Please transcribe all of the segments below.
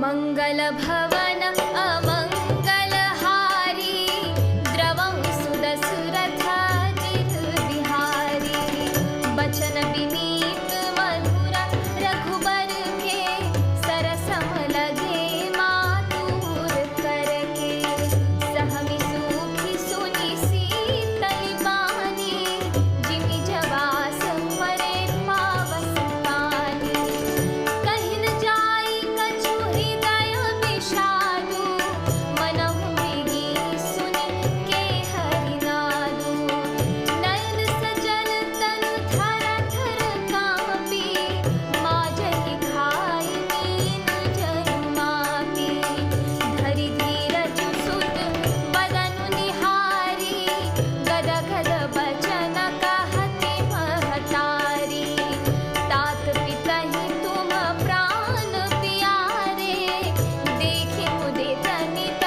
मंगल भवन अमंगलहारी द्रवं सुदशरथाजित बिहारी बचन विनीत मधुर रघुबर के सरसम लगे मातुर करके सहमी सुखी सुनी शीतल बानी जिमि जवास परे पावस पानी कहिन जाई कछु हृदय विषादु मनहु मृगी सुनि के हरिनादु नयन सजल तनु थर थर कांपी माजहि खाई मीन जनु मापी धरि धीरज सुत बदनु निहारी गद गद बचन कहति महतारी तात पितहि तुम प्राण प्यारे देखि मुदे तनित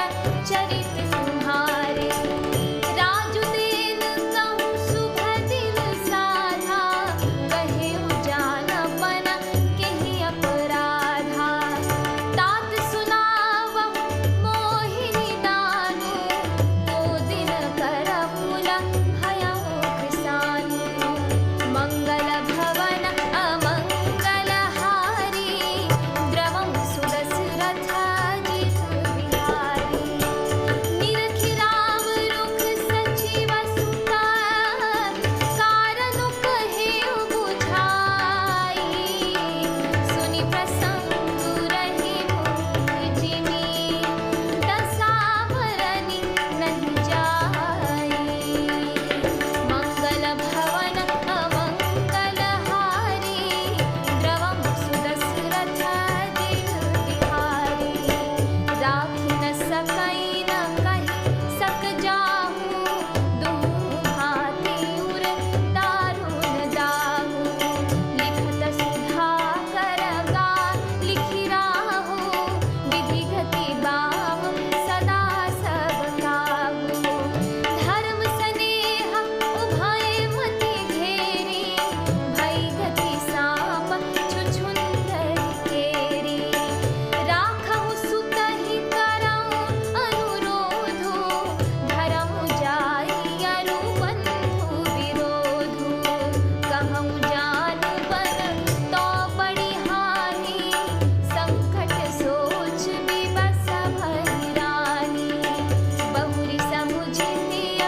चरित तुम्हारे राजु देन कहूँ शुभ दिन साधा कहे उजानपन केहि अपराधा तात सुनावहु मोहिनी दानु को दिन कर फूल भयउ कृसानु मंगल भवन अमंगलहारी द्रवं सुदशरथाजित बिहारी निरखि राम रुख सचिव सुता कारनु कहेउ बुझाई सुनि प्रसंग रहि मुख जिमि दशा भरनि नहीं जाई मंगल भवन अमंगलहारी द्रवं सुदशरथाजित बिहारी राखि न सकई न कहि सक जाहु दुहु भांति उर दारुण दाहु लिखत सुधाकर गा लिखि राहु विधि गति बाम सदा सब काहू धर्म स्नेह उभय मति घेरी भई गति साप छुछुंदर केरी राखहु सुतहि करऊँ अनुरोधु धरहु जाई अरु बंधु विरोधु कहूँ जान बन तो बड़ी हानि संकट सोच विवश भई रानी बहुरी समुझितिय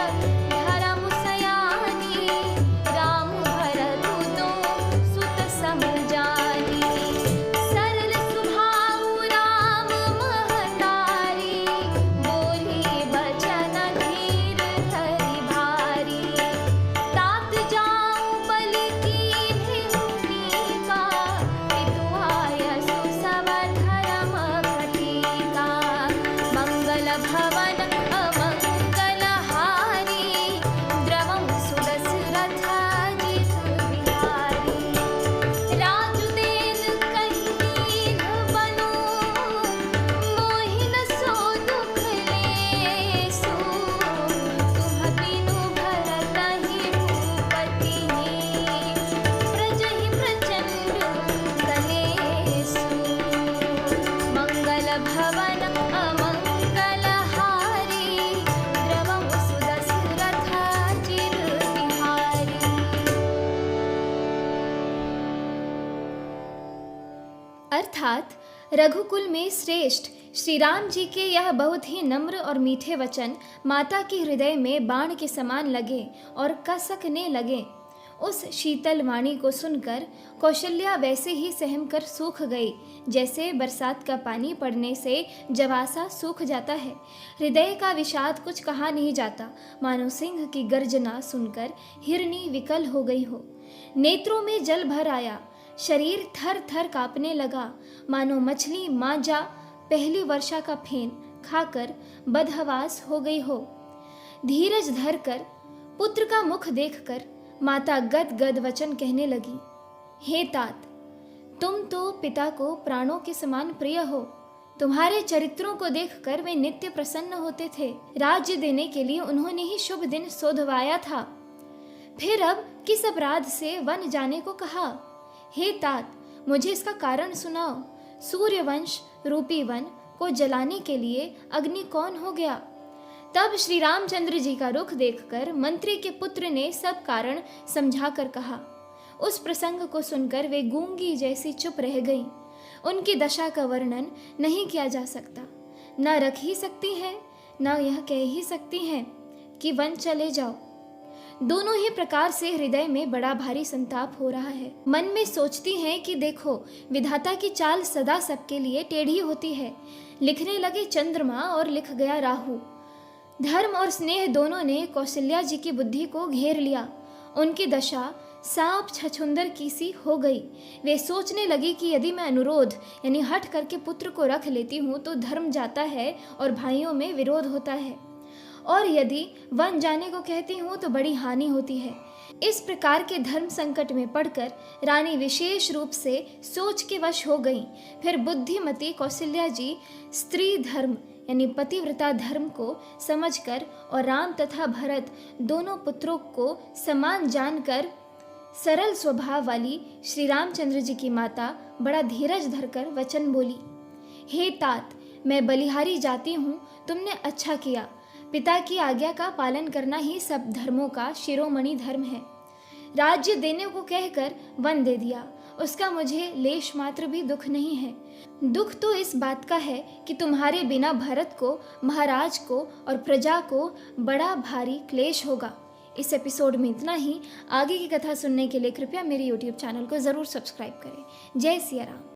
धरमु सयानी राम भरतु दो सुत सम जानी सरल सुभाउ राम महतारी बोली बचन धीर धरि भारी तात जाऊं बलि कीन्हि मुनीका पितु आयसु सब धर्म घटिका मंगल भवन अमंगलहारी द्रवं सुदशरथाजित बिहारी राजु देन कहि दीन बनु मोहिन सो दुख लेसु तुम बिनु भरतहि भूपतिहि प्रजहि प्रचंड कलेसु मंगल भवन अमंगलहारी द्रवं सुदशरथाजित बिहारी अर्थात रघुकुल में श्रेष्ठ श्री राम जी के यह बहुत ही नम्र और मीठे वचन माता के हृदय में बाण के समान लगे और कसकने लगे। उस शीतल वाणी को सुनकर कौशल्या वैसे ही सहम कर सूख गई जैसे बरसात का पानी पड़ने से जवासा सूख जाता है। हृदय का विषाद कुछ कहा नहीं जाता, मानो सिंह की गर्जना सुनकर हिरनी विकल हो गई हो। नेत्रों में जल भर आया, शरीर थर थर कांपने लगा, मानो मछली मांजा पहली वर्षा का फेन खाकर बदहवास हो गई हो। धीरज धरकर पुत्र का मुख देखकर माता गद गद वचन कहने लगी, हे तात, तुम तो पिता को प्राणों के समान प्रिय हो। तुम्हारे चरित्रों को देखकर वे नित्य प्रसन्न होते थे। राज्य देने के लिए उन्होंने ही शुभ दिन सोधवाया था। फिर अब किस अपराध से वन जाने को कहा? हे तात, मुझे इसका कारण सुनाओ। सूर्यवंश रूपी वन को जलाने के लिए अग्नि कौन हो गया? तब श्री रामचंद्र जी का रुख देखकर मंत्री के पुत्र ने सब कारण समझाकर कहा। उस प्रसंग को सुनकर वे गूंगी जैसी चुप रह गईं। उनकी दशा का वर्णन नहीं किया जा सकता। न रख ही सकती हैं, न यह कह ही सकती हैं कि वन चले जाओ। दोनों ही प्रकार से हृदय में बड़ा भारी संताप हो रहा है। मन में सोचती हैं कि देखो, विधाता की चाल सदा सबके लिए टेढ़ी होती है। लिखने लगे चंद्रमा और लिख गया राहु। धर्म और स्नेह दोनों ने कौशल्या जी की बुद्धि को घेर लिया। उनकी दशा सांप छछुंदर की सी हो गई। वे सोचने लगी कि यदि मैं अनुरोध यानी हट करके पुत्र को रख लेती हूँ तो धर्म जाता है और भाइयों में विरोध होता है, और यदि वन जाने को कहती हूँ तो बड़ी हानि होती है। इस प्रकार के धर्म संकट में पड़कर रानी विशेष रूप से सोच के वश हो गई। फिर बुद्धिमती कौशल्या जी स्त्री धर्म यानी पतिव्रता धर्म को समझकर और राम तथा भरत दोनों पुत्रों को समान जानकर सरल स्वभाव वाली श्री रामचंद्र जी की माता बड़ा धीरज धरकर वचन बोली। हे तात, मैं बलिहारी जाती हूँ, तुमने अच्छा किया। पिता की आज्ञा का पालन करना ही सब धर्मों का शिरोमणि धर्म है। राज्य देने को कहकर वन दे दिया, उसका मुझे लेश मात्र भी दुख नहीं है। दुख तो इस बात का है कि तुम्हारे बिना भरत को, महाराज को और प्रजा को बड़ा भारी क्लेश होगा। इस एपिसोड में इतना ही। आगे की कथा सुनने के लिए कृपया मेरे YouTube चैनल को ज़रूर सब्सक्राइब करें। जय सिया राम।